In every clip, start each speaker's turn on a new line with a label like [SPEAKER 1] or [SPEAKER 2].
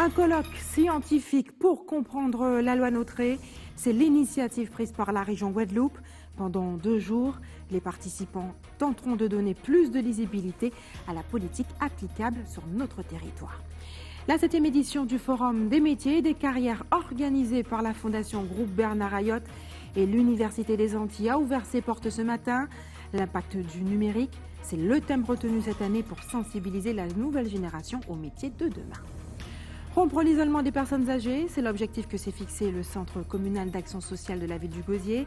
[SPEAKER 1] Un colloque scientifique pour comprendre la loi NOTRe, c'est l'initiative prise par la région Guadeloupe. Pendant 2 jours, les participants tenteront de donner plus de lisibilité à la politique applicable sur notre territoire. La 7e édition du Forum des métiers et des carrières organisée par la Fondation Groupe Bernard Ayotte et l'Université des Antilles a ouvert ses portes ce matin. L'impact du numérique, c'est le thème retenu cette année pour sensibiliser la nouvelle génération aux métiers de demain. Rompre l'isolement des personnes âgées, c'est l'objectif que s'est fixé le Centre communal d'action sociale de la ville du Gosier.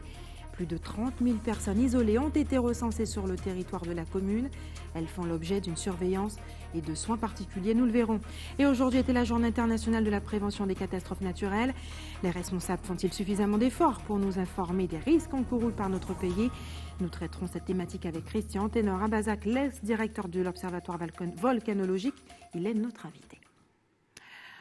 [SPEAKER 1] Plus de 30 000 personnes isolées ont été recensées sur le territoire de la commune. Elles font l'objet d'une surveillance et de soins particuliers, nous le verrons. Et aujourd'hui était la journée internationale de la prévention des catastrophes naturelles. Les responsables font-ils suffisamment d'efforts pour nous informer des risques encourus par notre pays? Nous traiterons cette thématique avec Christian Ténor Abazac, l'ex-directeur de l'Observatoire volcanologique. Il est notre invité.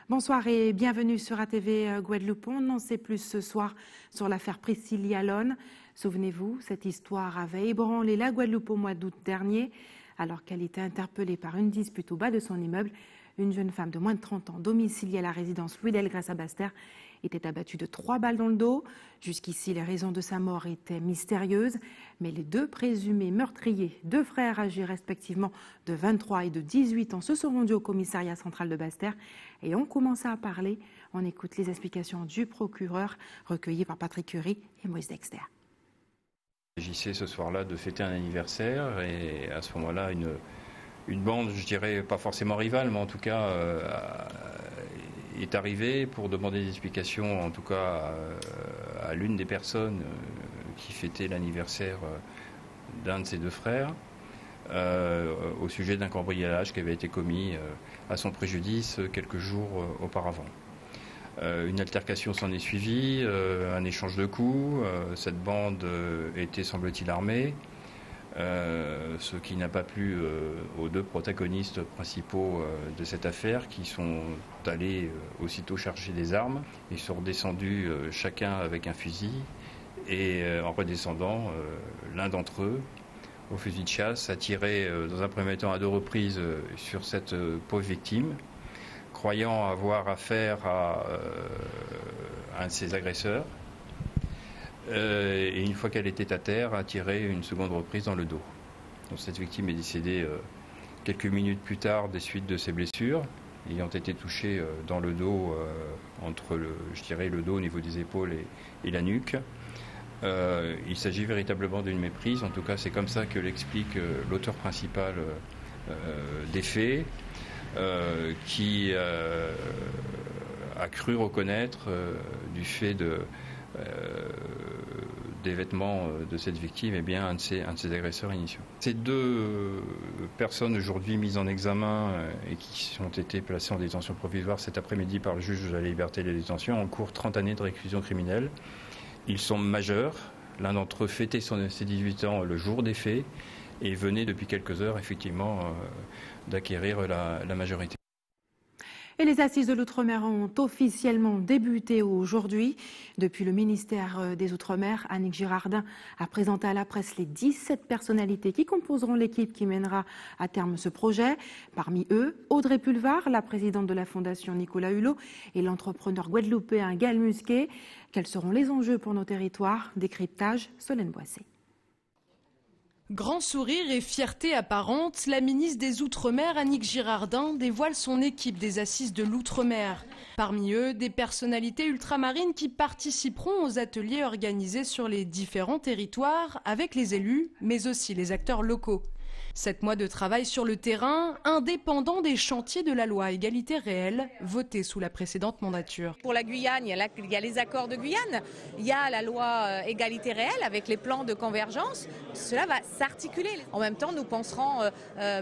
[SPEAKER 1] Bonsoir et bienvenue sur ATV Guadeloupe. On en sait plus ce soir sur l'affaire Priscilly Alone. Souvenez-vous, cette histoire avait ébranlé la Guadeloupe au mois d'août dernier, alors qu'elle était interpellée par une dispute au bas de son immeuble. Une jeune femme de moins de 30 ans, domiciliée à la résidence Louis Delgrès à Basse-Terre, était abattue de 3 balles dans le dos. Jusqu'ici, les raisons de sa mort étaient mystérieuses, mais les 2 présumés meurtriers, 2 frères âgés respectivement de 23 et de 18 ans, se sont rendus au commissariat central de Basse-Terre et ont commencé à parler. On écoute les explications du procureur recueillies par Patrick Curie et Moïse Dexter.
[SPEAKER 2] Il s'agissait ce soir-là de fêter un anniversaire et à ce moment-là, une bande, je dirais pas forcément rivale, mais en tout cas est arrivée pour demander des explications, en tout cas à l'une des personnes qui fêtait l'anniversaire d'un de ses 2 frères, au sujet d'un cambriolage qui avait été commis à son préjudice quelques jours auparavant. Une altercation s'en est suivie, un échange de coups. Cette bande était, semble-t-il, armée, ce qui n'a pas plu aux 2 protagonistes principaux de cette affaire, qui sont allés aussitôt chercher des armes. Ils sont redescendus chacun avec un fusil et en redescendant, l'un d'entre eux, au fusil de chasse, a tiré dans un premier temps à 2 reprises sur cette pauvre victime, croyant avoir affaire à un de ses agresseurs. Et une fois qu'elle était à terre, a tiré une seconde reprise dans le dos. Donc cette victime est décédée quelques minutes plus tard des suites de ses blessures, ayant été touchée dans le dos, entre le dos au niveau des épaules et la nuque. Il s'agit véritablement d'une méprise, en tout cas c'est comme ça que l'explique l'auteur principal des faits, qui a cru reconnaître du fait des vêtements de cette victime, eh bien, un de ses agresseurs initiaux. Ces 2 personnes aujourd'hui mises en examen et qui ont été placées en détention provisoire cet après-midi par le juge de la liberté et de la détention encourent 30 années de réclusion criminelle. Ils sont majeurs. L'un d'entre eux fêtait ses 18 ans le jour des faits et venait depuis quelques heures effectivement d'acquérir la majorité.
[SPEAKER 1] Et les assises de l'Outre-mer ont officiellement débuté aujourd'hui. Depuis le ministère des Outre-mer, Annick Girardin a présenté à la presse les 17 personnalités qui composeront l'équipe qui mènera à terme ce projet. Parmi eux, Audrey Pulvar, la présidente de la Fondation Nicolas Hulot, et l'entrepreneur guadeloupéen Gaël Musquet. Quels seront les enjeux pour nos territoires? Décryptage, Solène Boissé.
[SPEAKER 3] Grand sourire et fierté apparente, la ministre des Outre-mer, Annick Girardin, dévoile son équipe des Assises de l'Outre-mer. Parmi eux, des personnalités ultramarines qui participeront aux ateliers organisés sur les différents territoires avec les élus, mais aussi les acteurs locaux. 7 mois de travail sur le terrain, indépendant des chantiers de la loi égalité réelle, votée sous la précédente mandature.
[SPEAKER 4] Pour la Guyane, il y a les accords de Guyane, il y a la loi égalité réelle avec les plans de convergence. Cela va s'articuler. En même temps, nous penserons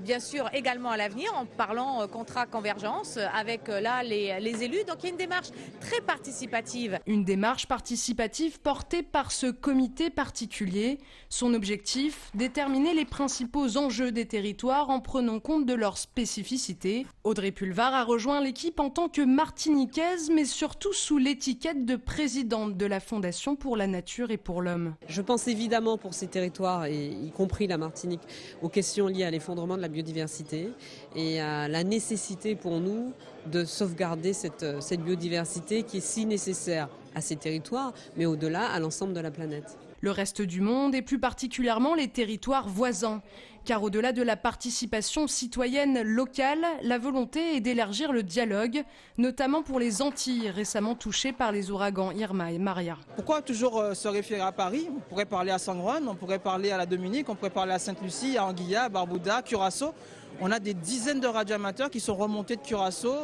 [SPEAKER 4] bien sûr également à l'avenir en parlant contrat convergence avec les élus. Donc il y a une démarche très participative.
[SPEAKER 3] Une démarche participative portée par ce comité particulier. Son objectif, déterminer les principaux enjeux des territoires en prenant compte de leurs spécificités. Audrey Pulvar a rejoint l'équipe en tant que martiniquaise, mais surtout sous l'étiquette de présidente de la Fondation pour la nature et pour l'homme.
[SPEAKER 5] Je pense évidemment pour ces territoires, et y compris la Martinique, aux questions liées à l'effondrement de la biodiversité et à la nécessité pour nous de sauvegarder cette biodiversité qui est si nécessaire à ces territoires, mais au-delà à l'ensemble de la planète.
[SPEAKER 3] Le reste du monde et plus particulièrement les territoires voisins. Car au-delà de la participation citoyenne locale, la volonté est d'élargir le dialogue, notamment pour les Antilles récemment touchées par les ouragans Irma et Maria.
[SPEAKER 6] Pourquoi toujours se référer à Paris? On pourrait parler à San Juan, on pourrait parler à la Dominique, on pourrait parler à Sainte-Lucie, à Anguilla, à Barbuda, Curaçao. On a des dizaines de radioamateurs qui sont remontés de Curaçao,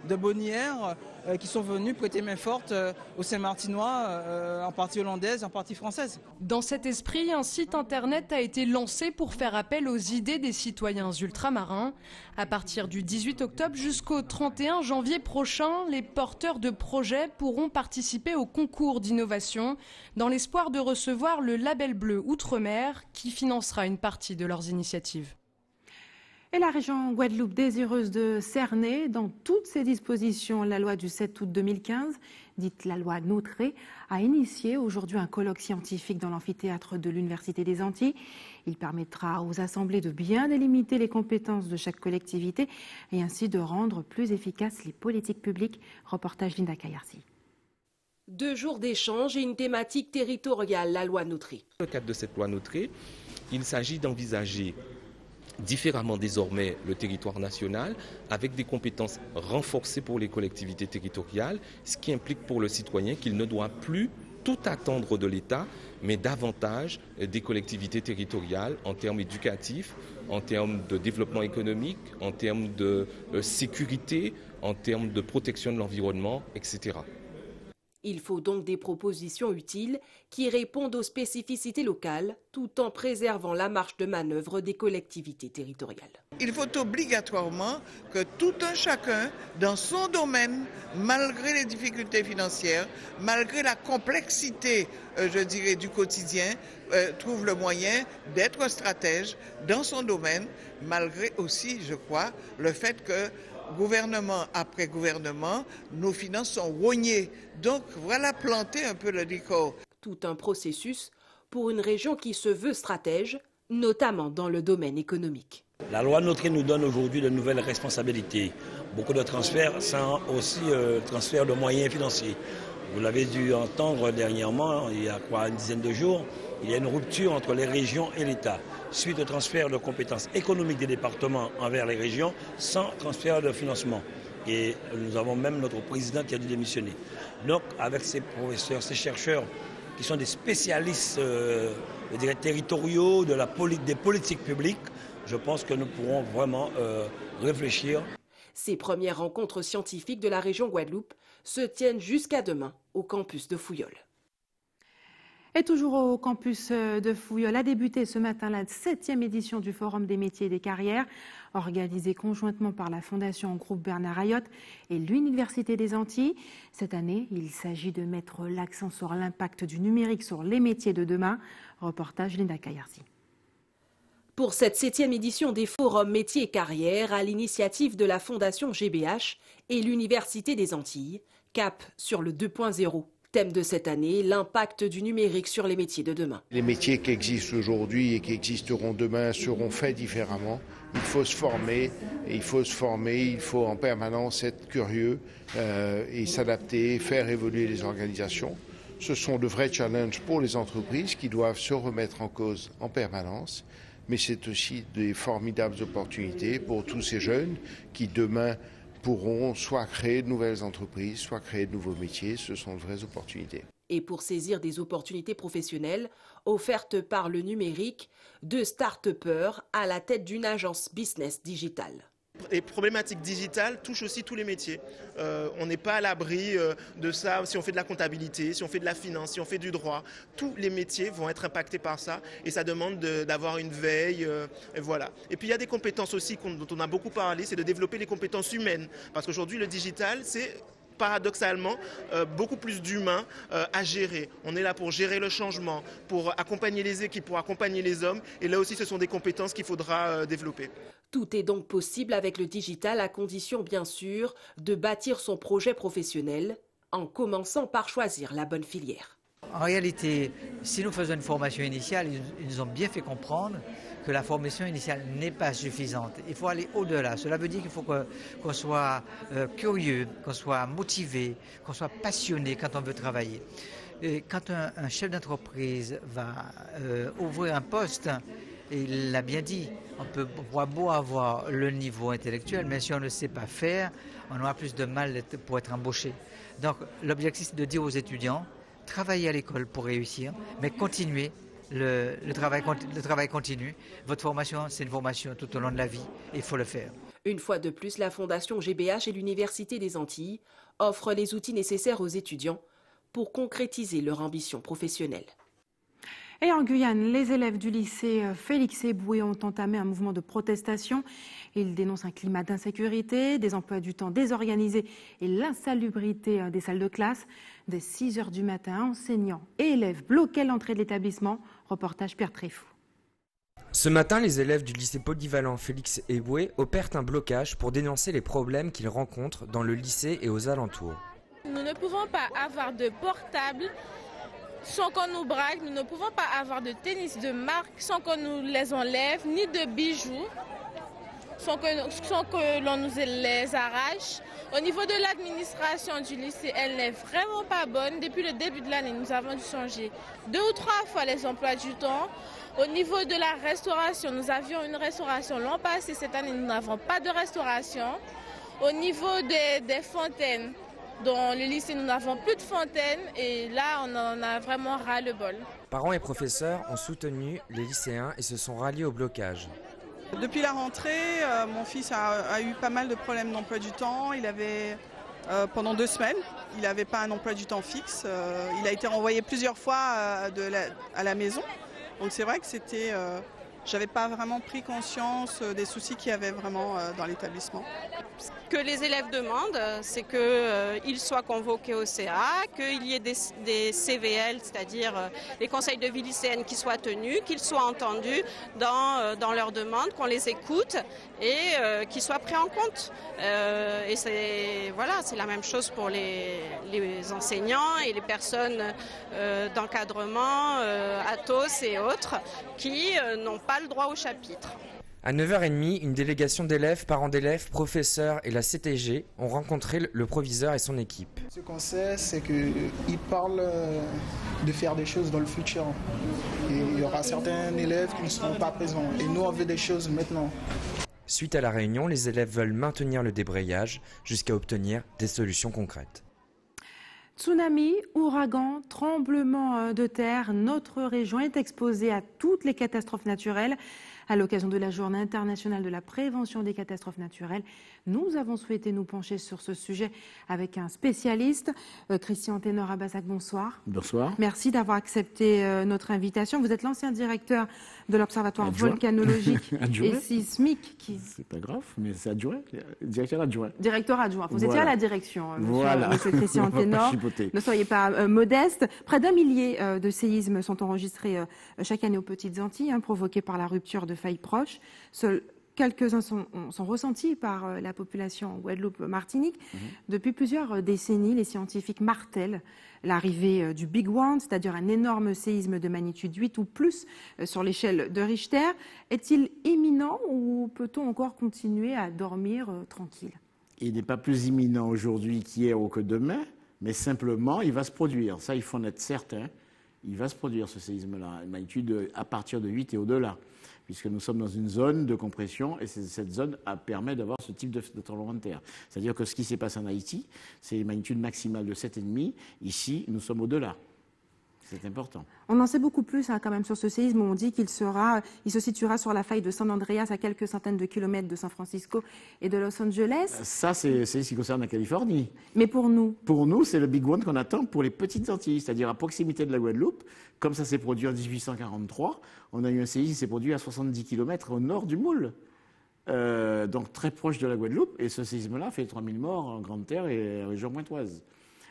[SPEAKER 6] de Bonnières, qui sont venus prêter main forte aux Saint-Martinois, en partie hollandaise, en partie française.
[SPEAKER 3] Dans cet esprit, un site internet a été lancé pour faire appel aux idées des citoyens ultramarins. À partir du 18 octobre jusqu'au 31 janvier prochain, les porteurs de projets pourront participer au concours d'innovation dans l'espoir de recevoir le label bleu Outre-mer qui financera une partie de leurs initiatives.
[SPEAKER 1] Et la région Guadeloupe, désireuse de cerner dans toutes ses dispositions la loi du 7 août 2015, dite la loi Nautré, a initié aujourd'hui un colloque scientifique dans l'amphithéâtre de l'Université des Antilles. Il permettra aux assemblées de bien délimiter les compétences de chaque collectivité et ainsi de rendre plus efficaces les politiques publiques. Reportage Linda Kayarsi.
[SPEAKER 7] 2 jours d'échange et une thématique territoriale, la loi Nautré.
[SPEAKER 8] Dans le cadre de cette loi Nautré, il s'agit d'envisager différemment désormais le territoire national avec des compétences renforcées pour les collectivités territoriales, ce qui implique pour le citoyen qu'il ne doit plus tout attendre de l'État, mais davantage des collectivités territoriales en termes éducatifs, en termes de développement économique, en termes de sécurité, en termes de protection de l'environnement, etc.
[SPEAKER 7] Il faut donc des propositions utiles qui répondent aux spécificités locales tout en préservant la marge de manœuvre des collectivités territoriales.
[SPEAKER 9] Il faut obligatoirement que tout un chacun, dans son domaine, malgré les difficultés financières, malgré la complexité, je dirais, du quotidien, trouve le moyen d'être stratège dans son domaine, malgré aussi, je crois, le fait que gouvernement après gouvernement, nos finances sont rognées. Donc voilà planter un peu le décor.
[SPEAKER 7] Tout un processus pour une région qui se veut stratège, notamment dans le domaine économique.
[SPEAKER 10] La loi Nautré nous donne aujourd'hui de nouvelles responsabilités. Beaucoup de transferts sans aussi transfert de moyens financiers. Vous l'avez dû entendre dernièrement, il y a une dizaine de jours, il y a une rupture entre les régions et l'État, suite au transfert de compétences économiques des départements envers les régions, sans transfert de financement. Et nous avons même notre président qui a dû démissionner. Donc, avec ces professeurs, ces chercheurs, qui sont des spécialistes je dirais, territoriaux des politiques publiques, je pense que nous pourrons vraiment réfléchir.
[SPEAKER 7] Ces premières rencontres scientifiques de la région Guadeloupe se tiennent jusqu'à demain au campus de Fouillol.
[SPEAKER 1] Et toujours au campus de Fouillol a débuté ce matin la 7e édition du Forum des métiers et des carrières, organisée conjointement par la Fondation Groupe Bernard Ayotte et l'Université des Antilles. Cette année, il s'agit de mettre l'accent sur l'impact du numérique sur les métiers de demain. Reportage Linda Kayarsi.
[SPEAKER 7] Pour cette 7e édition des Forums métiers et carrières, à l'initiative de la Fondation GBH et l'Université des Antilles, cap sur le 2.0. Thème de cette année, l'impact du numérique sur les métiers de demain.
[SPEAKER 11] Les métiers qui existent aujourd'hui et qui existeront demain seront faits différemment. Il faut se former, il faut en permanence être curieux et s'adapter, faire évoluer les organisations. Ce sont de vrais challenges pour les entreprises qui doivent se remettre en cause en permanence. Mais c'est aussi des formidables opportunités pour tous ces jeunes qui demain pourront soit créer de nouvelles entreprises, soit créer de nouveaux métiers. Ce sont de vraies opportunités.
[SPEAKER 7] Et pour saisir des opportunités professionnelles offertes par le numérique, 2 start-upers à la tête d'une agence business digitale.
[SPEAKER 12] Les problématiques digitales touchent aussi tous les métiers. On n'est pas à l'abri de ça si on fait de la comptabilité, si on fait de la finance, si on fait du droit. Tous les métiers vont être impactés par ça et ça demande d'avoir une veille. Et voilà. Et puis il y a des compétences aussi dont on a beaucoup parlé, c'est de développer les compétences humaines. Parce qu'aujourd'hui le digital, c'est paradoxalement beaucoup plus d'humains à gérer. On est là pour gérer le changement, pour accompagner les équipes, pour accompagner les hommes. Et là aussi, ce sont des compétences qu'il faudra développer.
[SPEAKER 7] Tout est donc possible avec le digital, à condition bien sûr de bâtir son projet professionnel en commençant par choisir la bonne filière.
[SPEAKER 13] En réalité, si nous faisons une formation initiale, ils nous ont bien fait comprendre que la formation initiale n'est pas suffisante. Il faut aller au-delà. Cela veut dire qu'il faut qu'on soit curieux, qu'on soit motivé, qu'on soit passionné quand on veut travailler. Et quand un chef d'entreprise va ouvrir un poste, et il l'a bien dit, on pourra beau avoir le niveau intellectuel, mais si on ne sait pas faire, on aura plus de mal pour être embauché. Donc l'objectif, c'est de dire aux étudiants, travaillez à l'école pour réussir, mais continuez, le travail continue. Votre formation, c'est une formation tout au long de la vie, et il faut le faire.
[SPEAKER 7] Une fois de plus, la Fondation GBH et l'Université des Antilles offrent les outils nécessaires aux étudiants pour concrétiser leur ambition professionnelle.
[SPEAKER 1] Et en Guyane, les élèves du lycée Félix Éboué ont entamé un mouvement de protestation. Ils dénoncent un climat d'insécurité, des emplois du temps désorganisés et l'insalubrité des salles de classe. Dès 6 h du matin, enseignants et élèves bloquaient l'entrée de l'établissement. Reportage Pierre Tréfou.
[SPEAKER 14] Ce matin, les élèves du lycée polyvalent Félix Éboué opèrent un blocage pour dénoncer les problèmes qu'ils rencontrent dans le lycée et aux alentours.
[SPEAKER 15] Nous ne pouvons pas avoir de portable sans qu'on nous braque, nous ne pouvons pas avoir de tennis de marque sans qu'on nous les enlève, ni de bijoux sans que l'on nous les arrache. Au niveau de l'administration du lycée, elle n'est vraiment pas bonne. Depuis le début de l'année, nous avons dû changer 2 ou 3 fois les emplois du temps. Au niveau de la restauration, nous avions une restauration l'an passé. Cette année, nous n'avons pas de restauration. Au niveau des fontaines, dans le lycée, nous n'avons plus de fontaines et là, on en a vraiment ras-le-bol.
[SPEAKER 14] Parents et professeurs ont soutenu les lycéens et se sont ralliés au blocage.
[SPEAKER 16] Depuis la rentrée, mon fils a eu pas mal de problèmes d'emploi du temps. Il avait, pendant 2 semaines, il n'avait pas un emploi du temps fixe. Il a été renvoyé plusieurs fois à la maison. Donc c'est vrai que j'avais pas vraiment pris conscience des soucis qu'il y avait vraiment dans l'établissement.
[SPEAKER 17] Ce que les élèves demandent, c'est qu'ils soient convoqués au CA, qu'il y ait des CVL, c'est-à-dire les conseils de vie lycéenne qui soient tenus, qu'ils soient entendus dans leurs demandes, qu'on les écoute et qu'ils soient pris en compte. Et c'est la même chose pour les enseignants et les personnes d'encadrement, ATOS et autres, qui n'ont pas le droit au chapitre.
[SPEAKER 14] À 9 h 30, une délégation d'élèves, parents d'élèves, professeurs et la CTG ont rencontré le proviseur et son équipe.
[SPEAKER 18] Ce qu'on sait, c'est qu'ils parlent de faire des choses dans le futur. Et il y aura certains élèves qui ne seront pas présents. Et nous, on veut des choses maintenant.
[SPEAKER 14] Suite à la réunion, les élèves veulent maintenir le débrayage jusqu'à obtenir des solutions concrètes.
[SPEAKER 1] Tsunami, ouragan, tremblement de terre, notre région est exposée à toutes les catastrophes naturelles. À l'occasion de la Journée internationale de la prévention des catastrophes naturelles, nous avons souhaité nous pencher sur ce sujet avec un spécialiste. Christian Ténor Abassac, bonsoir.
[SPEAKER 19] Bonsoir.
[SPEAKER 1] Merci d'avoir accepté notre invitation. Vous êtes l'ancien directeur de l'Observatoire volcanologique et sismique.
[SPEAKER 19] C'est pas grave, mais c'est adjoint, directeur adjoint.
[SPEAKER 1] Directeur adjoint. Vous étiez à la direction, monsieur Christian
[SPEAKER 19] Ténor.
[SPEAKER 1] Ne soyez pas modeste. Près d'1 millier de séismes sont enregistrés chaque année aux Petites Antilles, provoqués par la rupture de failles proches. Seuls quelques-uns sont ressentis par la population en Guadeloupe-Martinique. Depuis plusieurs décennies, les scientifiques martèlent l'arrivée du Big One, c'est-à-dire un énorme séisme de magnitude 8 ou plus sur l'échelle de Richter. Est-il imminent ou peut-on encore continuer à dormir tranquille?
[SPEAKER 19] Il n'est pas plus imminent aujourd'hui qu'hier ou que demain, mais simplement il va se produire. Ça, il faut en être certain. Il va se produire ce séisme-là, une magnitude à partir de 8 et au-delà, puisque nous sommes dans une zone de compression et cette zone permet d'avoir ce type de tremblement de terre. C'est-à-dire que ce qui s'est passé en Haïti, c'est une magnitude maximale de 7,5. Ici, nous sommes au-delà. C'est important.
[SPEAKER 1] On en sait beaucoup plus quand même sur ce séisme. On dit qu'il se situera sur la faille de San Andreas à quelques centaines de kilomètres de San Francisco et de Los Angeles.
[SPEAKER 19] Ça, c'est ce qui concerne la Californie.
[SPEAKER 1] Mais pour nous?
[SPEAKER 19] Pour nous, c'est le Big One qu'on attend pour les petites Antilles, c'est-à-dire à proximité de la Guadeloupe. Comme ça s'est produit en 1843, on a eu un séisme qui s'est produit à 70 km au nord du Moule. Donc très proche de la Guadeloupe. Et ce séisme-là fait 3000 morts en Grande Terre et en région pointoise.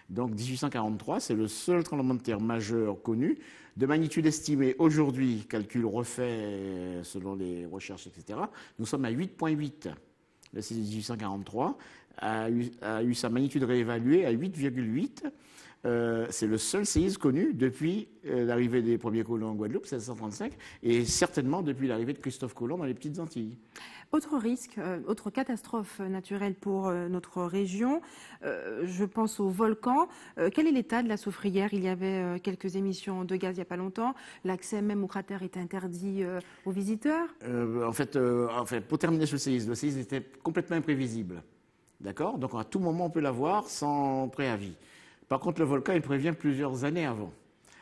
[SPEAKER 19] Donc 1843, c'est le seul tremblement de terre majeur connu, de magnitude estimée aujourd'hui, calcul refait selon les recherches, etc. Nous sommes à 8,8. Le séisme de 1843 a eu sa magnitude réévaluée à 8,8. C'est le seul séisme connu depuis l'arrivée des premiers colons en Guadeloupe, 1735, et certainement depuis l'arrivée de Christophe Colomb dans les Petites Antilles.
[SPEAKER 1] Autre risque, autre catastrophe naturelle pour notre région, je pense au volcan. Quel est l'état de la Soufrière? Il y avait quelques émissions de gaz il n'y a pas longtemps. L'accès même au cratère est interdit aux visiteurs.
[SPEAKER 19] En fait, pour terminer sur le séisme était complètement imprévisible. D'accord? Donc à tout moment, on peut l'avoir sans préavis. Par contre, le volcan, il prévient plusieurs années avant.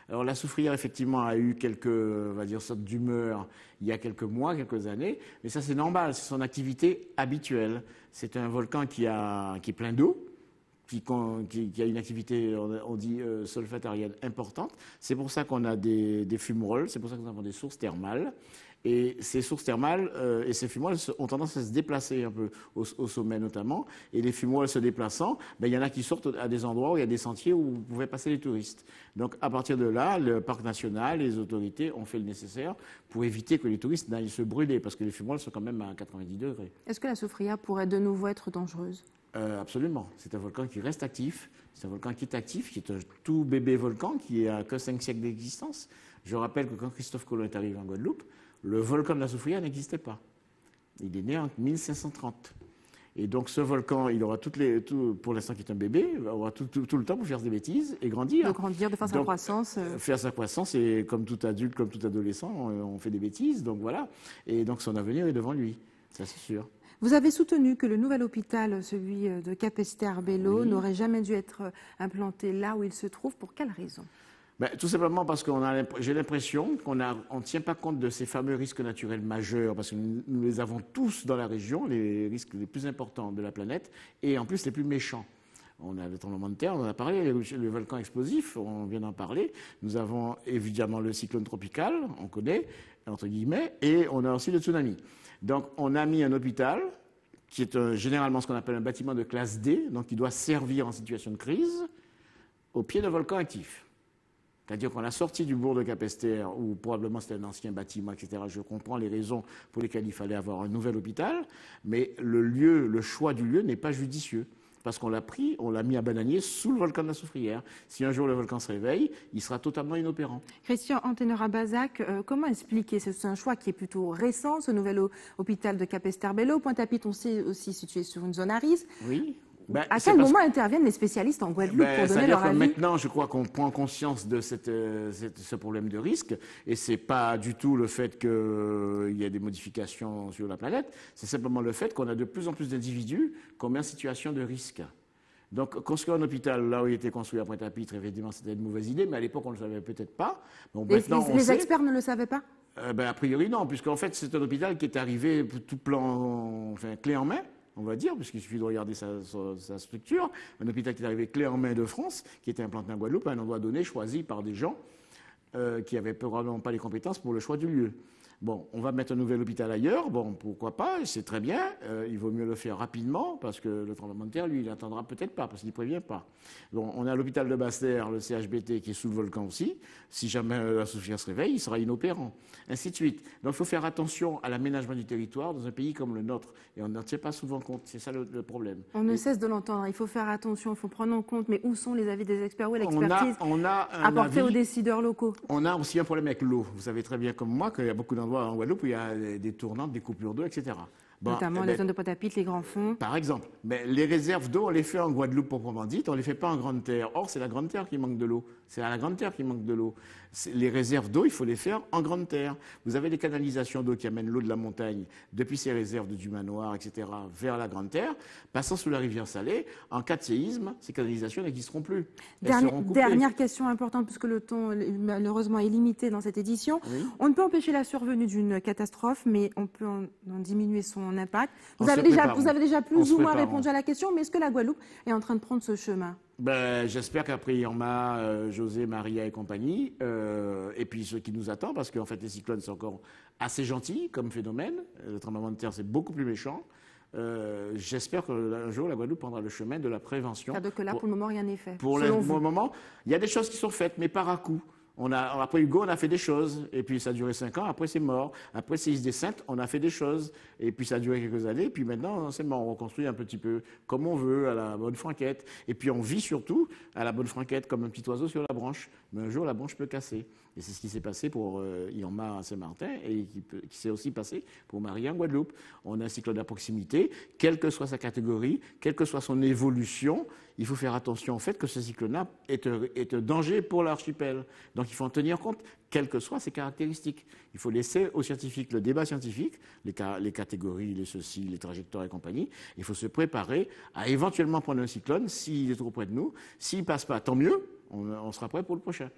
[SPEAKER 19] Alors la Soufrière, effectivement, a eu quelques, on va dire, sortes d'humeur il y a quelques mois, quelques années, mais ça c'est normal, c'est son activité habituelle. C'est un volcan qui est plein d'eau, qui a une activité, on dit, solfatarienne importante. C'est pour ça qu'on a des fumerolles, c'est pour ça que nous avons des sources thermales. Et ces sources thermales et ces fumerolles ont tendance à se déplacer un peu au sommet notamment. Et les fumerolles se déplaçant, il y en a qui sortent à des endroits où il y a des sentiers où vous pouvez passer les touristes. Donc à partir de là, le parc national, les autorités ont fait le nécessaire pour éviter que les touristes n'aillent se brûler, parce que les fumerolles sont quand même à 90 degrés.
[SPEAKER 1] Est-ce que la Soufrière pourrait de nouveau être dangereuse?
[SPEAKER 19] Absolument. C'est un volcan qui reste actif. C'est un volcan qui est actif, qui est un tout bébé volcan, qui n'a que 5 siècles d'existence. Je rappelle que quand Christophe Colomb est arrivé en Guadeloupe, le volcan de la Soufrière n'existait pas. Il est né en 1530. Et donc ce volcan, il aura pour l'instant qui est un bébé, il aura tout le temps pour faire des bêtises et grandir.
[SPEAKER 1] De grandir, de faire sa croissance.
[SPEAKER 19] Faire sa croissance, et comme tout adulte, comme tout adolescent, on fait des bêtises, donc voilà. Et donc son avenir est devant lui, ça c'est sûr.
[SPEAKER 1] Vous avez soutenu que le nouvel hôpital, celui de Capesterre-Belle-Eau,
[SPEAKER 19] Oui.
[SPEAKER 1] n'aurait jamais dû être implanté là où il se trouve. Pour quelle raison?
[SPEAKER 19] Tout simplement parce que j'ai l'impression qu'on ne tient pas compte de ces fameux risques naturels majeurs, parce que nous les avons tous dans la région, les risques les plus importants de la planète, et en plus les plus méchants. On a le tremblement de terre, on en a parlé, le volcan explosif, on vient d'en parler. Nous avons évidemment le cyclone tropical, on connaît, entre guillemets, et on a aussi le tsunami. Donc on a mis un hôpital qui est généralement ce qu'on appelle un bâtiment de classe D, donc qui doit servir en situation de crise, au pied d'un volcan actif. C'est-à-dire qu'on a sorti du bourg de Capesterre, où probablement c'était un ancien bâtiment, etc. Je comprends les raisons pour lesquelles il fallait avoir un nouvel hôpital, mais le choix du lieu n'est pas judicieux. Parce qu'on l'a pris, on l'a mis à bananier sous le volcan de la Soufrière. Si un jour le volcan se réveille, il sera totalement inopérant.
[SPEAKER 1] Christian Anteneur-Abazac, comment expliquer? C'est un choix qui est plutôt récent, ce nouvel hôpital de Capesterre-Belle-Eau. Pointe-à-Pitre, on sait aussi situé sur une zone à risque.
[SPEAKER 19] Oui.
[SPEAKER 1] À quel moment interviennent les spécialistes en Guadeloupe pour donner leur avis?
[SPEAKER 19] Maintenant, je crois qu'on prend conscience de ce problème de risque, et ce n'est pas du tout le fait qu'il y ait des modifications sur la planète, c'est simplement le fait qu'on a de plus en plus d'individus qu'on met en situation de risque. Donc, construire un hôpital là où il était construit à Pointe-à-Pitre, évidemment, c'était une mauvaise idée, mais à l'époque, on ne le savait peut-être pas. Bon,
[SPEAKER 1] les experts ne le savaient pas?
[SPEAKER 19] A priori, non, puisqu'en fait, c'est un hôpital qui est arrivé tout clé en main, on va dire, puisqu'il suffit de regarder sa structure. Un hôpital qui est arrivé clé en main de France, qui était implanté en Guadeloupe, à un endroit donné, choisi par des gens qui n'avaient probablement pas les compétences pour le choix du lieu. Bon, on va mettre un nouvel hôpital ailleurs, bon, pourquoi pas, c'est très bien, il vaut mieux le faire rapidement, parce que le tremblement de terre, lui, il n'attendra peut-être pas, parce qu'il ne prévient pas. Bon, on a l'hôpital de Basse-Terre, le CHBT, qui est sous le volcan aussi. Si jamais la Soufrière se réveille, il sera inopérant, ainsi de suite. Donc il faut faire attention à l'aménagement du territoire dans un pays comme le nôtre, et on n'en tient pas souvent compte, c'est ça le problème.
[SPEAKER 1] On ne cesse de l'entendre, il faut faire attention, il faut prendre en compte, mais où sont les avis des experts, où est l'expertise apportée aux décideurs locaux?
[SPEAKER 19] On a aussi un problème avec l'eau. Vous savez très bien comme moi qu'il y a beaucoup d'endroits en Guadeloupe où il y a des tournantes, des coupures d'eau, etc.
[SPEAKER 1] Notamment les zones de Pointe-à-Pitre, les grands fonds.
[SPEAKER 19] Par exemple. Mais les réserves d'eau, on les fait en Guadeloupe proprement dite, on ne les fait pas en Grande Terre. Or, c'est la Grande Terre qui manque de l'eau. C'est à la Grande Terre qui manque de l'eau. Les réserves d'eau, il faut les faire en Grande Terre. Vous avez des canalisations d'eau qui amènent l'eau de la montagne depuis ces réserves de Dumanoir, etc., vers la Grande Terre, passant sous la rivière Salée. En cas de séisme, ces canalisations n'existeront plus.
[SPEAKER 1] Dernière question importante, puisque le temps, malheureusement, est limité dans cette édition. Oui. On ne peut empêcher la survenue d'une catastrophe, mais on peut en diminuer son impact. Vous avez déjà plus ou moins répondu à la question, mais est-ce que la Guadeloupe est en train de prendre ce chemin?
[SPEAKER 19] J'espère qu'après Irma, José, Maria et compagnie, et puis ce qui nous attend, parce qu'en fait les cyclones sont encore assez gentils comme phénomène, le tremblement de terre c'est beaucoup plus méchant. J'espère qu'un jour la Guadeloupe prendra le chemin de la prévention.
[SPEAKER 1] C'est-à-dire que là, pour le moment, rien n'est fait.
[SPEAKER 19] Pour le moment, il y a des choses qui sont faites, mais par à-coup. Après Hugo, on a fait des choses, et puis ça a duré 5 ans, après c'est mort. Après Séis des Saintes, on a fait des choses, et puis ça a duré quelques années, et puis maintenant c'est mort. On reconstruit un petit peu comme on veut, à la bonne franquette. Et puis on vit surtout à la bonne franquette, comme un petit oiseau sur la branche. Mais un jour, la branche peut casser. Et c'est ce qui s'est passé pour Yanma à Saint-Martin, et qui s'est aussi passé pour Marie en Guadeloupe. On a un cyclone à proximité, quelle que soit sa catégorie, quelle que soit son évolution, il faut faire attention au fait que ce cyclone-là est un danger pour l'archipel. Donc il faut en tenir compte, quelles que soient ses caractéristiques. Il faut laisser aux scientifiques le débat scientifique, les catégories, les ceci, les trajectoires et compagnie. Il faut se préparer à éventuellement prendre un cyclone s'il est trop près de nous. S'il ne passe pas, tant mieux, on sera prêt pour le prochain.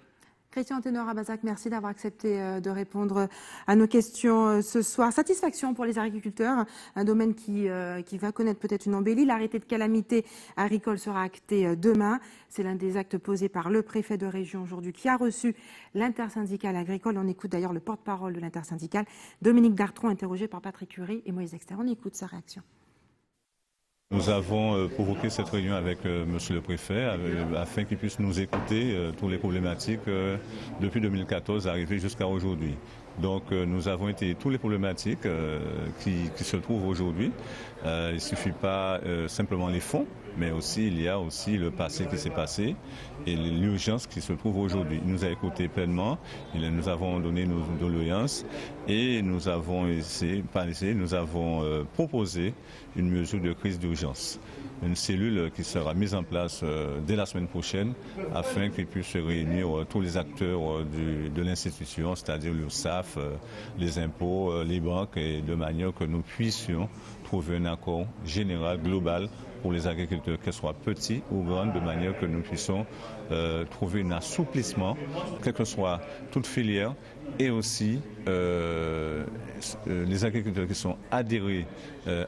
[SPEAKER 1] Christian Ténor-Abazac, merci d'avoir accepté de répondre à nos questions ce soir. Satisfaction pour les agriculteurs, un domaine qui va connaître peut-être une embellie. L'arrêté de calamité agricole sera acté demain. C'est l'un des actes posés par le préfet de région aujourd'hui qui a reçu l'intersyndicale agricole. On écoute d'ailleurs le porte-parole de l'intersyndicale, Dominique Dartron, interrogé par Patrick Curie et Moïse Dexter. On écoute sa réaction.
[SPEAKER 20] Nous avons provoqué cette réunion avec monsieur le préfet afin qu'il puisse nous écouter toutes les problématiques depuis 2014 arrivées jusqu'à aujourd'hui. Donc nous avons été toutes les problématiques qui se trouvent aujourd'hui. Il ne suffit pas simplement les fonds, mais aussi il y a aussi le passé qui s'est passé et l'urgence qui se trouve aujourd'hui. Il nous a écoutés pleinement, nous avons donné nos doléances et nous avons proposé une mesure de crise d'urgence. Une cellule qui sera mise en place dès la semaine prochaine afin qu'il puisse se réunir tous les acteurs de l'institution, c'est-à-dire l'URSSAF, les impôts, les banques, et de manière que nous puissions trouver un accord général, global, pour les agriculteurs, qu'ils soient petits ou grands, de manière que nous puissions trouver un assouplissement, quelle que soit toute filière, et aussi les agriculteurs qui sont adhérés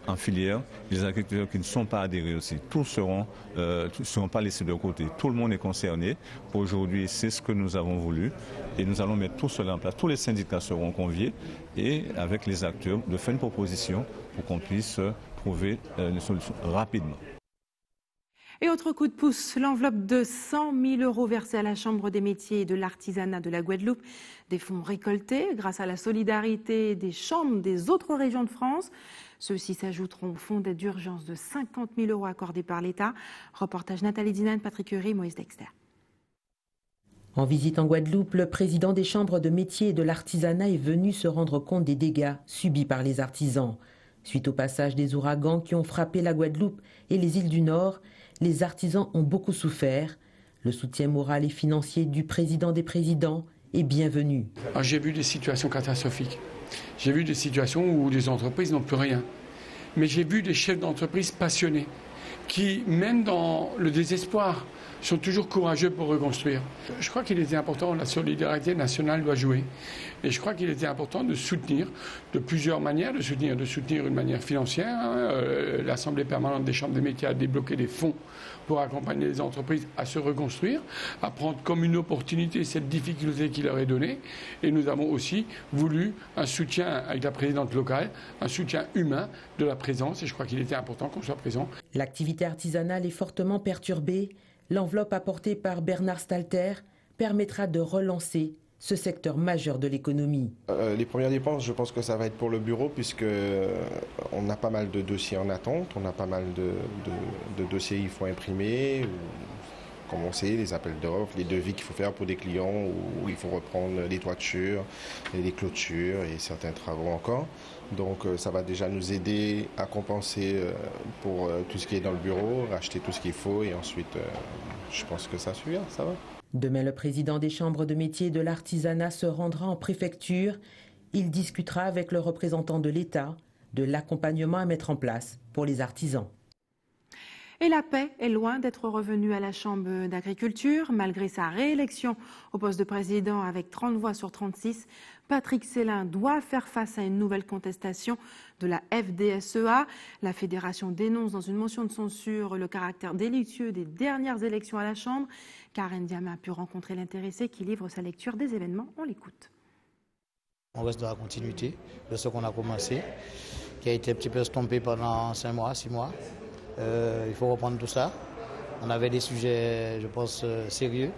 [SPEAKER 20] en filière, les agriculteurs qui ne sont pas adhérés aussi, tous ne seront pas laissés de côté. Tout le monde est concerné. Aujourd'hui, c'est ce que nous avons voulu et nous allons mettre tout cela en place. Tous les syndicats seront conviés et avec les acteurs de faire une proposition pour qu'on puisse trouver une solution rapidement.
[SPEAKER 1] Et autre coup de pouce, l'enveloppe de 100 000 € versée à la Chambre des métiers et de l'artisanat de la Guadeloupe, des fonds récoltés grâce à la solidarité des chambres des autres régions de France. Ceux-ci s'ajouteront au fonds d'aide d'urgence de 50 000 € accordés par l'État. Reportage Nathalie Dinan, Patrick Curie, Moïse Dexter.
[SPEAKER 21] En visite en Guadeloupe, le président des chambres de métiers et de l'artisanat est venu se rendre compte des dégâts subis par les artisans. Suite au passage des ouragans qui ont frappé la Guadeloupe et les îles du Nord, les artisans ont beaucoup souffert. Le soutien moral et financier du président des présidents est bienvenu.
[SPEAKER 22] J'ai vu des situations catastrophiques. J'ai vu des situations où les entreprises n'ont plus rien. Mais j'ai vu des chefs d'entreprise passionnés qui, même dans le désespoir, sont toujours courageux pour reconstruire. Je crois qu'il était important, la solidarité nationale doit jouer. Et je crois qu'il était important de soutenir de plusieurs manières, de soutenir une manière financière. L'Assemblée permanente des chambres des métiers a débloqué des fonds pour accompagner les entreprises à se reconstruire, à prendre comme une opportunité cette difficulté qui leur est donnée. Et nous avons aussi voulu un soutien avec la présidente locale, un soutien humain de la présence. Et je crois qu'il était important qu'on soit présent.
[SPEAKER 21] L'activité artisanale est fortement perturbée. L'enveloppe apportée par Bernard Stalter permettra de relancer ce secteur majeur de l'économie.
[SPEAKER 23] Les premières dépenses, je pense que ça va être pour le bureau puisqu'on a pas mal de dossiers en attente, on a pas mal de dossiers qu'il faut imprimer, comme on sait, les appels d'offres, les devis qu'il faut faire pour des clients où il faut reprendre les toitures, les clôtures et certains travaux encore. Donc ça va déjà nous aider à compenser pour tout ce qui est dans le bureau, racheter tout ce qu'il faut et ensuite je pense que ça suffira, ça va.
[SPEAKER 21] Demain, le président des chambres de métiers et de l'artisanat se rendra en préfecture. Il discutera avec le représentant de l'État de l'accompagnement à mettre en place pour les artisans.
[SPEAKER 1] Et la paix est loin d'être revenue à la Chambre d'agriculture. Malgré sa réélection au poste de président avec 30 voix sur 36, Patrick Célin doit faire face à une nouvelle contestation de la FDSEA. La fédération dénonce dans une motion de censure le caractère délictueux des dernières élections à la Chambre. Karen Diama a pu rencontrer l'intéressé qui livre sa lecture des événements. On l'écoute.
[SPEAKER 24] On reste dans la continuité de ce qu'on a commencé, qui a été un petit peu estompé pendant 5 mois, 6 mois. Il faut reprendre tout ça. On avait des sujets, je pense, sérieux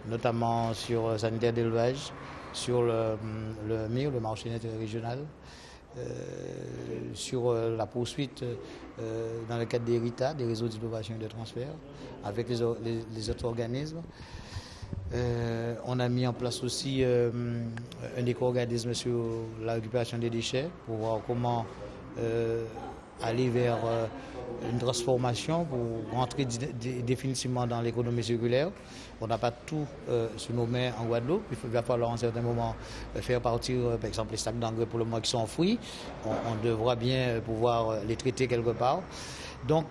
[SPEAKER 24] notamment sur sanitaire d'élevage, sur le MIR, le marché interrégional, sur la poursuite dans le cadre des RITA, des réseaux d'innovation et de transfert, avec les autres organismes. On a mis en place aussi un éco-organisme sur la récupération des déchets pour voir comment aller vers une transformation pour rentrer définitivement dans l'économie circulaire. On n'a pas tout sous nos mains en Guadeloupe. Il va falloir en certains moments faire partir, par exemple, les sacs d'engrais pour le moment qui sont enfouis. On devra bien pouvoir les traiter quelque part. Donc,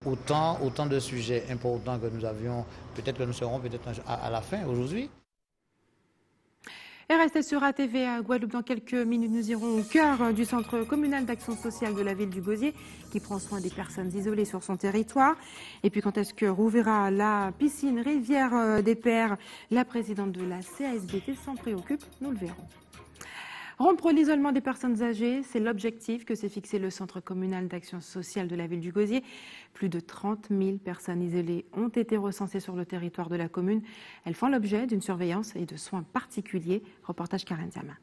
[SPEAKER 24] autant de sujets importants que nous avions, peut-être que nous serons peut-être à la fin aujourd'hui.
[SPEAKER 1] Et restez sur ATV à Guadeloupe. Dans quelques minutes, nous irons au cœur du centre communal d'action sociale de la ville du Gosier qui prend soin des personnes isolées sur son territoire. Et puis, quand est-ce que rouvrira la piscine Rivière des Pères? La présidente de la CASBT s'en préoccupe, nous le verrons. Rompre l'isolement des personnes âgées, c'est l'objectif que s'est fixé le Centre communal d'action sociale de la ville du Gosier. Plus de 30 000 personnes isolées ont été recensées sur le territoire de la commune. Elles font l'objet d'une surveillance et de soins particuliers. Reportage Karen Diama.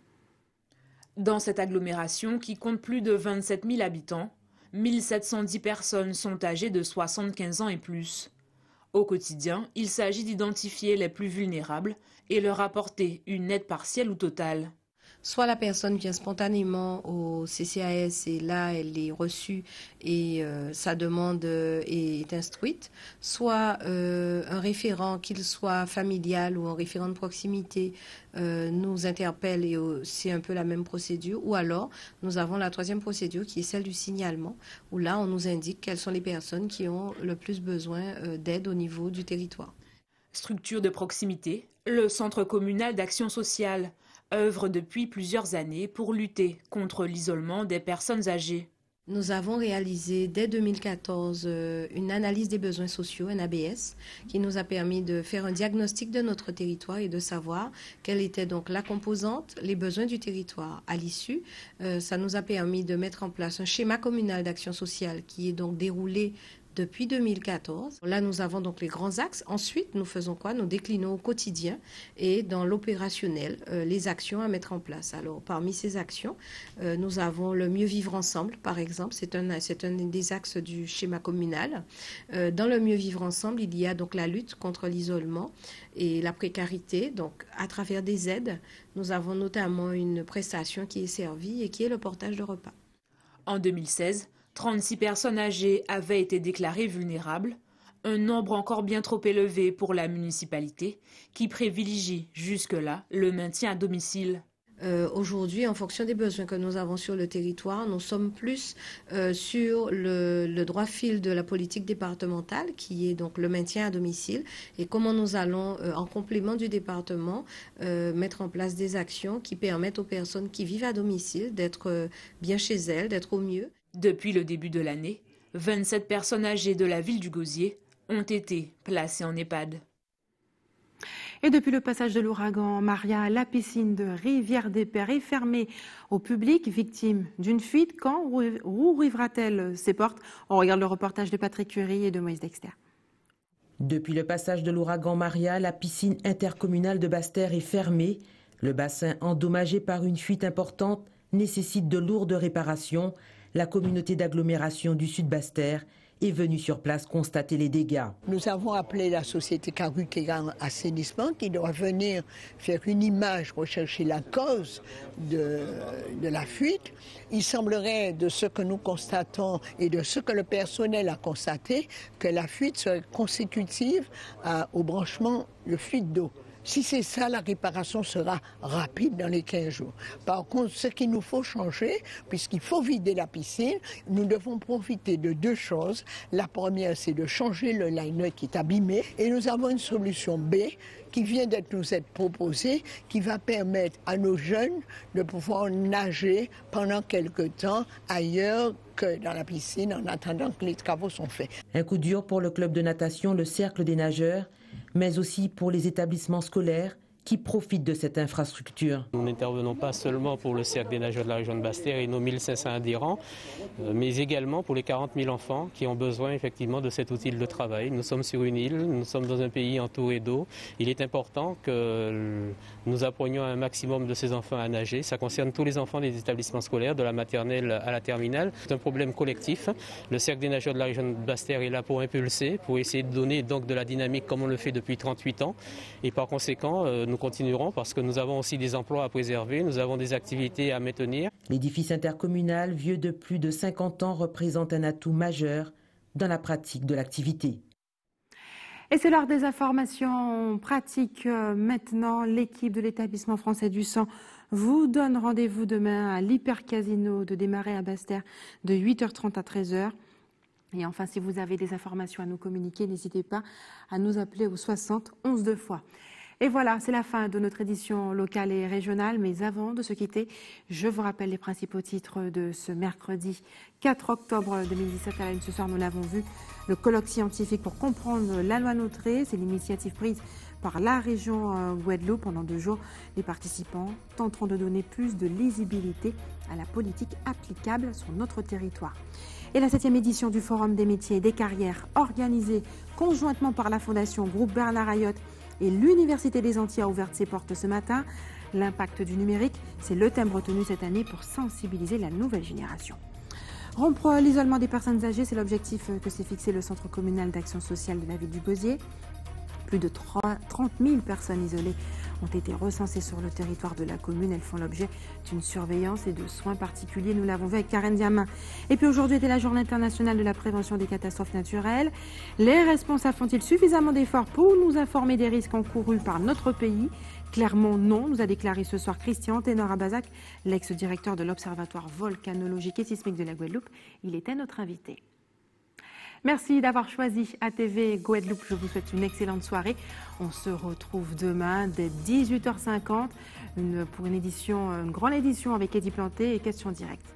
[SPEAKER 2] Dans cette agglomération qui compte plus de 27 000 habitants, 1710 personnes sont âgées de 75 ans et plus. Au quotidien, il s'agit d'identifier les plus vulnérables et leur apporter une aide partielle ou totale.
[SPEAKER 4] Soit la personne vient spontanément au CCAS et là, elle est reçue et sa demande est instruite, soit un référent, qu'il soit familial ou un référent de proximité, nous interpelle et c'est un peu la même procédure. Ou alors, nous avons la troisième procédure qui est celle du signalement, où là, on nous indique quelles sont les personnes qui ont le plus besoin d'aide au niveau du territoire.
[SPEAKER 2] Structure de proximité, le Centre communal d'action sociale œuvre depuis plusieurs années pour lutter contre l'isolement des personnes âgées.
[SPEAKER 4] Nous avons réalisé dès 2014 une analyse des besoins sociaux, un ABS, qui nous a permis de faire un diagnostic de notre territoire et de savoir quelle était donc la composante, les besoins du territoire. À l'issue, ça nous a permis de mettre en place un schéma communal d'action sociale qui est donc déroulé depuis 2014. Là, nous avons donc les grands axes. Ensuite, nous faisons quoi? Nous déclinons au quotidien et dans l'opérationnel les actions à mettre en place. Alors, parmi ces actions, nous avons le mieux vivre ensemble, par exemple. C'est un des axes du schéma communal. Dans le mieux vivre ensemble, il y a donc la lutte contre l'isolement et la précarité. Donc, à travers des aides, nous avons notamment une prestation qui est servie et qui est le portage de repas.
[SPEAKER 2] En 2016, 36 personnes âgées avaient été déclarées vulnérables, un nombre encore bien trop élevé pour la municipalité qui privilégie jusque-là le maintien à domicile.
[SPEAKER 4] Aujourd'hui, en fonction des besoins que nous avons sur le territoire, nous sommes plus sur le droit fil de la politique départementale qui est donc le maintien à domicile et comment nous allons, en complément du département, mettre en place des actions qui permettent aux personnes qui vivent à domicile d'être bien chez elles, d'être au mieux.
[SPEAKER 2] Depuis le début de l'année, 27 personnes âgées de la ville du Gosier ont été placées en EHPAD.
[SPEAKER 1] Et depuis le passage de l'ouragan Maria, la piscine de Rivière des Pères est fermée au public, victime d'une fuite. Quand rouvrira-t-elle ses portes? On regarde le reportage de Patrick Curie et de Moïse Dexter.
[SPEAKER 21] Depuis le passage de l'ouragan Maria, la piscine intercommunale de Basse-Terre est fermée. Le bassin, endommagé par une fuite importante, nécessite de lourdes réparations. La communauté d'agglomération du Sud Basse-Terre est venue sur place constater les dégâts.
[SPEAKER 5] Nous avons appelé la société Karukegan Assainissement qui doit venir faire une image, rechercher la cause de la fuite. Il semblerait, de ce que nous constatons et de ce que le personnel a constaté, que la fuite serait consécutive au branchement de fuite d'eau. Si c'est ça, la réparation sera rapide dans les 15 jours. Par contre, ce qu'il nous faut changer, puisqu'il faut vider la piscine, nous devons profiter de deux choses. La première, c'est de changer le liner qui est abîmé. Et nous avons une solution B qui vient d'être nous être proposée, qui va permettre à nos jeunes de pouvoir nager pendant quelque temps ailleurs que dans la piscine, en attendant que les travaux sont faits.
[SPEAKER 21] Un coup dur pour le club de natation, le Cercle des nageurs, mais aussi pour les établissements scolaires qui profitent de cette infrastructure.
[SPEAKER 3] Nous n'intervenons pas seulement pour le Cercle des nageurs de la région de Basse-Terre et nos 1500 adhérents, mais également pour les 40 000 enfants qui ont besoin effectivement de cet outil de travail. Nous sommes sur une île, nous sommes dans un pays entouré d'eau. Il est important que nous apprenions un maximum de ces enfants à nager. Ça concerne tous les enfants des établissements scolaires, de la maternelle à la terminale. C'est un problème collectif. Le Cercle des nageurs de la région de Basse-Terre est là pour impulser, pour essayer de donner donc de la dynamique comme on le fait depuis 38 ans. Et par conséquent, nous continuerons parce que nous avons aussi des emplois à préserver, nous avons des activités à maintenir.
[SPEAKER 21] L'édifice intercommunal, vieux de plus de 50 ans, représente un atout majeur dans la pratique de l'activité.
[SPEAKER 1] Et c'est l'heure des informations pratiques. Maintenant, l'équipe de l'établissement français du sang vous donne rendez-vous demain à l'Hypercasino de démarrer à Basse-Terre de 8h30 à 13h. Et enfin, si vous avez des informations à nous communiquer, n'hésitez pas à nous appeler au 60 11 2 fois. Et voilà, c'est la fin de notre édition locale et régionale. Mais avant de se quitter, je vous rappelle les principaux titres de ce mercredi 4 octobre 2017. À la une ce soir, nous l'avons vu, le colloque scientifique pour comprendre la loi Notré. C'est l'initiative prise par la région Guadeloupe. Pendant 2 jours, les participants tenteront de donner plus de lisibilité à la politique applicable sur notre territoire. Et la 7e édition du Forum des métiers et des carrières, organisée conjointement par la Fondation Groupe Bernard Ayotte et l'Université des Antilles, a ouvert ses portes ce matin. L'impact du numérique, c'est le thème retenu cette année pour sensibiliser la nouvelle génération. Rompre l'isolement des personnes âgées, c'est l'objectif que s'est fixé le Centre communal d'action sociale de la ville du Beziers. Plus de 30 000 personnes isolées ont été recensées sur le territoire de la commune. Elles font l'objet d'une surveillance et de soins particuliers. Nous l'avons vu avec Karen Diamin. Et puis aujourd'hui était la journée internationale de la prévention des catastrophes naturelles. Les responsables font-ils suffisamment d'efforts pour nous informer des risques encourus par notre pays ? Clairement non, nous a déclaré ce soir Christian Ténor Abazac, l'ex-directeur de l'Observatoire volcanologique et sismique de la Guadeloupe. Il était notre invité. Merci d'avoir choisi ATV Guadeloupe. Je vous souhaite une excellente soirée. On se retrouve demain dès 18h50 pour une grande édition avec Eddie Planté et questions directes.